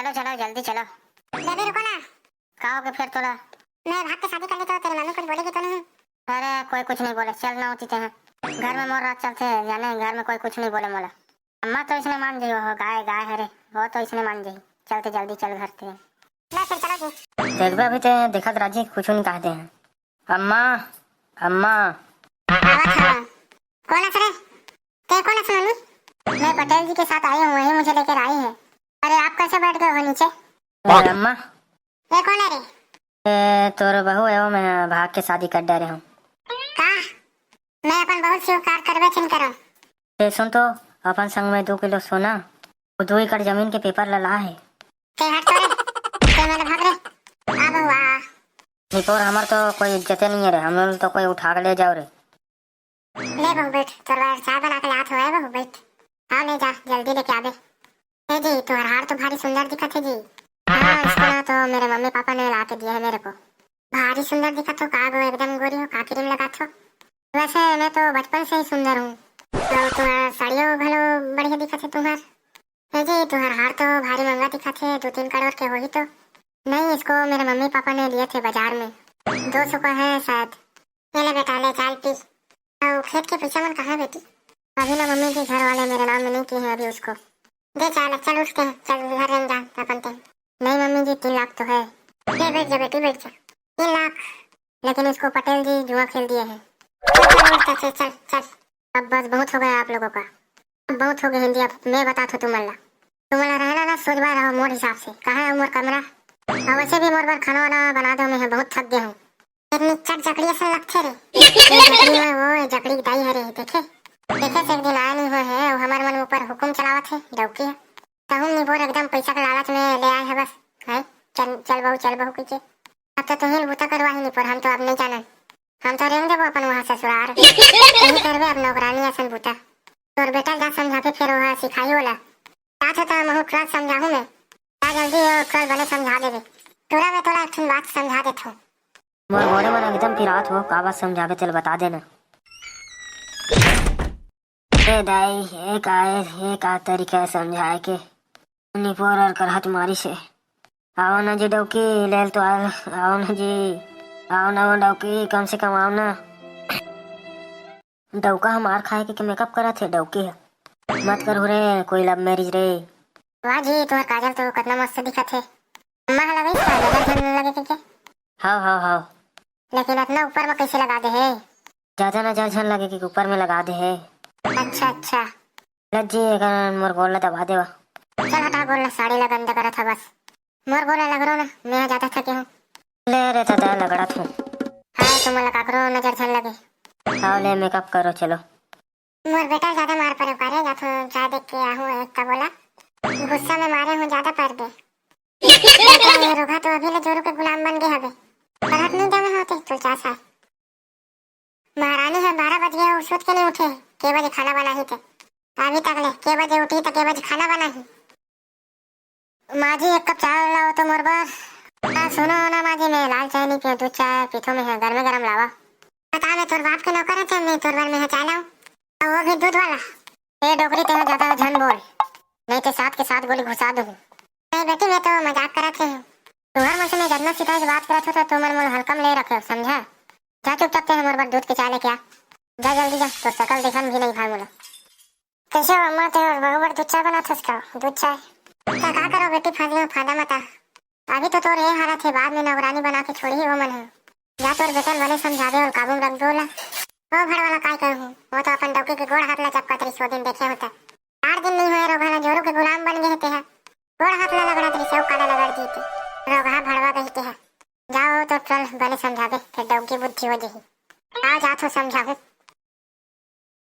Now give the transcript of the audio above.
चलो चलो जल्दी चलो। बेबी रुको ना। कहोगे फिर तोला? मैं भाग के शादी कर ली तो तेरी मम्मी कुछ बोलेगी तो नहीं? अरे कोई कुछ नहीं बोले, चल ना होती हैं घर में मोर रात चलते हैं जाने, घर में कोई कुछ नहीं बोले मोला। अम्मा तो इसने मान जाई, हो गाय गाय है रे, वो तो इसने मान जाई। चलते जल्दी चल घर से। ले फिर चलो जी। देखबा भी ते देखत राजी कुछ नहीं कहते हैं। अम्मा अम्मा। आवाज सुनो। कौन है रे? ते कौन है मम्मी? मैं पटेल जी के साथ आई हूँ, वही मुझे लेकर आई है। अरे आप कैसे बैठ गए हो नीचे? अम्मा ये कौन है रे? तोर बहू है, वो मैं भाग के शादी कर डरे हूँ। का मैं अपन बहुत स्वीकार करबे छिन करो। सुन तो, अपन संग में 2 किलो सोना और 2 एकड़ जमीन के पेपर लला है। ते हट तो रे, ते मेरे भाग रे। आ बहू आ। निकोर हमार तो कोई इज्जत नहीं है रे, हम लोग तो कोई उठा के ले जाओ रे। ले बहू बैठ, तोर चाय बना के लात हुआ है बहू बैठ। आओ ले जा जल्दी लेके आबे। ए जी तुम्हारा हार तो भारी सुंदर दिखत है जी। हाँ इसको ना तो मेरे मम्मी पापा ने ला के दिया है मेरे को। भारी सुंदर दिखत हो का गो, एकदम गोरी हो, का क्रीम लगा थो। वैसे मैं तो बचपन से ही सुंदर हूँ। तो तुम्हारा साड़ियों भलो बढ़िया दिखत है तुम्हार। है जी तुम्हारा हार तो भारी महंगा दिखत है, 2-3 करोड़ के होगी तो। नहीं इसको मेरे मम्मी पापा ने लिए थे बाजार में, 200 का है शायद। ये ले बेटा ले चाय पी। और खेत के पीछे मन कहाँ है बेटी? अभी ना मम्मी के घर वाले मेरे नाम में नहीं किए हैं अभी उसको। दे चाय चल उठते हैं, चल घर रह जा अपन ते। नहीं मम्मी जी 3 लाख तो है। ये बैठ जा बेटी बैठ जा। 3 लाख लेकिन इसको पटेल जी जुआ खेल दिए हैं। चल चल चल चल। अब बस बहुत हो गया आप लोगों का, अब बहुत हो गया हिंदी। अब मैं बता थो तुम्हारा रहना ना सोचवा रहा मोर हिसाब से। कहाँ है मोर कमरा? और वैसे भी मोर बार खाना वाना बना दो, मैं बहुत थक गया हूँ। इतनी चट जकड़ी से लगते रे। ये जकड़ी है वो जकड़ी दाई है रे, देखे देखे से एक दिन आया नहीं हुआ है, वो हमारे मन ऊपर हुकुम चलावत है डौकी है। कहूँ नहीं बोर एकदम पैसा के लालच में ले आए है बस है। चल चल बहू कीजिए। अब तो तुम्हें बूता करवा ही नहीं, पर हम तो अब नहीं जाना। हम तो रहेंगे वो अपन वहाँ ससुराल। नहीं करवे अब नौकरानी असन बूता। तोर बेटा जा समझा के फिर वहाँ सिखाई होला। बात होता महू क्लास समझाऊँ मैं। जा जल्दी कल बने समझा देवे। तोरा मैं थोड़ा एक बात समझा देता हूँ। मोर मोड़े मन एकदम पिरात हो, का बात समझावे चल बता देना। ए दाई हे का तरीका है समझाए के? निपोर और करहत मारी से। आओ ना जी डौकी लेल तो आओ ना जी, आओ ना वो डौकी कम से कम आओ ना। डौका हम मार खाए के मेकअप करा थे डौकी है। मत करो रे कोई लव मैरिज रे। वाह जी तुम्हारा काजल तो कितना मस्त दिखत है। अम्मा हला वही सा नजर झन लगे के? हाँ लेकिन इतना ऊपर में कैसे लगा दे है? ज्यादा नजर झन लगे कि ऊपर में लगा दे है। अच्छा लज्जी मोर गोला दबा देवा। चल हटा गोला, साड़ी लगा अंदर करा था बस। मोर गोला लग रहा ना, मैं ज्यादा थके हूँ। ले रे दादा लगड़ा थू। हाँ तुम लगा करो नजर झन लगे। आओ ले मेकअप करो चलो। मोर बेटा ज्यादा मार पड़े पारे जा तो चाय देख के आहूँ एक का बोला। गुस्सा में मारे हूँ ज्यादा पर दे। बेटा ये रोगा तो अभी ले जोरू के गुलाम बन गए हवे। परहट नहीं जमे होते तो चासा। महारानी है 12 बज गया उस वक्त के नहीं उठे। के बजे खाना बना ही थे? अभी तक ले के बजे उठी तो के बजे खाना बना ही? माँ जी 1 कप चाय लाओ तो मोर बार। सुनो ना माँ जी मैं लाल चाय नहीं पियो, दूध चाय पीतो में है, गर्म गरम लावा। बता मैं तोर बाप के नौकर है, मैं तोर बार में है चाय लाऊं और वो भी दूध वाला। ये डोकरी तेरे ज्यादा झन बोल, नहीं तो 7 के 7 गोली घुसा दूँ। नहीं बेटी मैं तो मजाक करत है। तुम्हारे मुझसे मैं जन्नत सीधा से बात करत हो तो तुम मन हल्का में ले रखे हो समझा। जा चुपचाप ते हमारे बार दूध के चाय लेके आ। जा जल्दी जा, तो शकल देखन भी नहीं भाई मोला। कैसे हो अम्मा? ते बराबर दूध चाय बना था उसका दूध चाय। क्या करो बेटी फांसी फायदा मत आ। अभी तो तोर ये हालत है, बाद में नौकरानी बना के छोड़ी ही वो मन है। जा तोर बेटन भले समझावे और काबू में रख बोला। वो भर वाला काय करूँ, वो तो अपन डौकी के गोड़ हाथ ला चपका 30 दिन देखे होता। 8 दिन नहीं हुए रोगा जोरू के गुलाम बन गए थे। गोड़ हाथ ला लगड़ा 30 काला लगड़ जीते रोगा भड़वा कहते हैं। जाओ तो चल भले समझावे फिर डौकी बुद्धि हो जाही। आओ जा तो समझावे।